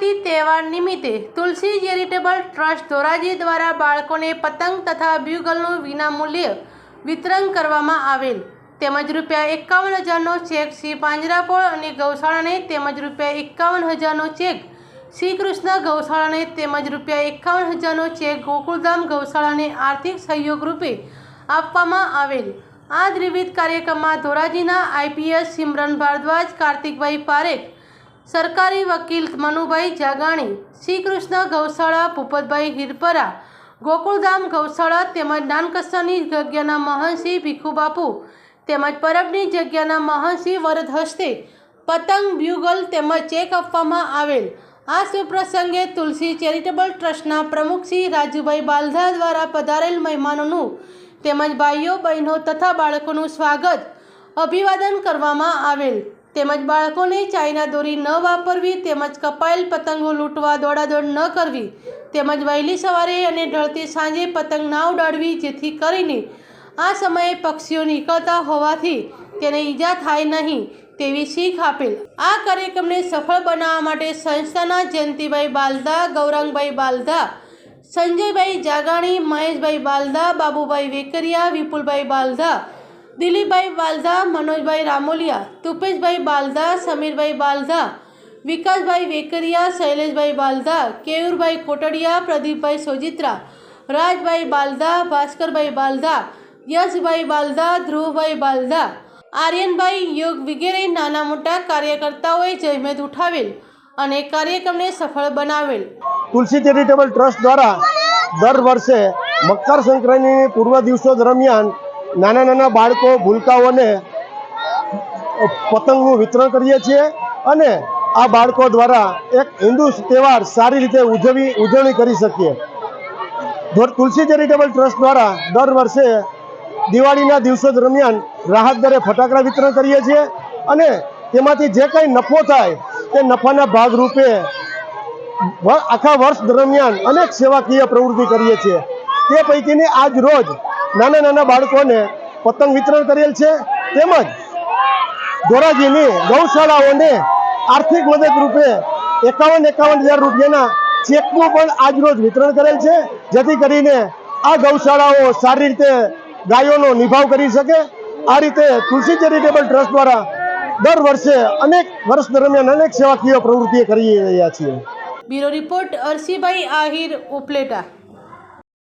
તુલસી તહેવાર નિમિત્તે તુલસી charitable trust Dhoraji દ્વારા બાળકોને પતંગ તથા બ્યુગલનું વિનામૂલ્યે વિતરણ કરવામાં આવેલ તેમજ ₹51,000નો ચેક શ્રી પાંજરાપોળ અને ગૌશાળાને તેમજ ₹51,000નો ચેક શ્રી કૃષ્ણ ગૌશાળાને તેમજ ₹51,000નો ચેક ગોકુળધામ ગૌશાળાને આર્થિક સહયોગ રૂપે આપવામાં આવેલ। આ ત્રિવિધ કાર્યક્રમમાં ધોરાજીના IPS સિમરન ભારદ્વાજ, કાર્તિકભાઈ પારેખ, સરકારી વકીલ મનુભાઈ જાગાણી, શ્રી કૃષ્ણ ગૌશાળા ભૂપતભાઈ હિરપરા, ગોકુળધામ ગૌશાળા તેમજ નાનકસરની જગ્યાના મહંતશ્રી ભીખુબાપુ તેમજ પરબની જગ્યાના મહંતશ્રી વરદ હસ્તે પતંગ, બ્યુગલ તેમજ ચેક આપવામાં આવેલ। આ શુભ પ્રસંગે તુલસી ચેરિટેબલ ટ્રસ્ટના પ્રમુખ શ્રી રાજુભાઈ બાલધા દ્વારા પધારેલ મહેમાનોનું તેમજ ભાઈઓ બહેનો તથા બાળકોનું સ્વાગત અભિવાદન કરવામાં આવેલ તેમજ બાળકોને ચાઇના દોરી ન વાપરવી તેમજ કપાયેલ પતંગો લૂંટવા દોડાદોડ ન કરવી તેમજ વહેલી સવારે અને ઢળતી સાંજે પતંગ ના ઉડાડવી, જેથી કરીને આ સમયે પક્ષીઓ નીકળતા હોવાથી તેને ઈજા થાય નહીં તેવી શીખ આપેલ। આ કાર્યક્રમને સફળ બનાવવા માટે સંસ્થાના જયંતિભાઈ બાલધા, ગૌરાંગભાઈ બાલધા, સંજયભાઈ જાગાણી, મહેશભાઈ બાલધા, બાબુભાઈ વેકરિયા, વિપુલભાઈ બાલધા, દિલીપભાઈ બાલધા, મનોજભાઈ રામોલિયા, તુપેશભાઈ બાલધા, સમીરભાઈ બાલધા, વિકાસભાઈ વેકરિયા, શૈલેષભાઈ બાલધા, કેયુરભાઈ કોટડિયા, પ્રદીપભાઈ સોજિત્રા, રાજભાઈ બાલધા, ભાસ્કરભાઈ બાલધા, યશભાઈ બાલધા, ધ્રુવભાઈ બાલધા, આર્યનભાઈ યોગ વગેરે નાના મોટા કાર્યકર્તાઓએ જહેમત ઉઠાવેલ અને કાર્યક્રમને સફળ બનાવેલ। તુલસી ચેરિટેબલ ટ્રસ્ટ દ્વારા દર વર્ષે મકર સંક્રાંતિની પૂર્વ દિવસો દરમિયાન નાના નાના બાળકો, ભૂલકાઓને પતંગનું વિતરણ કરીએ છીએ અને આ બાળકો દ્વારા એક હિન્દુ તહેવાર સારી રીતે ઉજવણી કરી શકીએ। તુલસી ચેરિટેબલ ટ્રસ્ટ દ્વારા દર વર્ષે દિવાળીના દિવસો દરમિયાન રાહત દરે ફટાકડા વિતરણ કરીએ છીએ અને તેમાંથી જે કંઈ નફો થાય તે નફાના ભાગરૂપે આખા વર્ષ દરમિયાન અનેક સેવાકીય પ્રવૃત્તિ કરીએ છીએ। તે પૈકીની આજ રોજ નાના નાના બાળકોને પતંગ વિતરણ કરેલ છે તેમજ ધોરાજીની ગૌશાળાઓને આર્થિક મદદ રૂપે 51,000 રૂપિયાના ચેકનું પણ આજ રોજ વિતરણ કરેલ છે, જેથી કરીને આ ગૌશાળાઓ સારી રીતે ગાયોનો નિભાવ કરી શકે। આ રીતે તુલસી ચેરિટેબલ ટ્રસ્ટ દ્વારા દર વર્ષે વર્ષ દરમિયાન અનેક સેવાકીય પ્રવૃત્તિઓ કરી રહ્યા છીએ। Bureau report, Arsibhai Ahir, Upleta.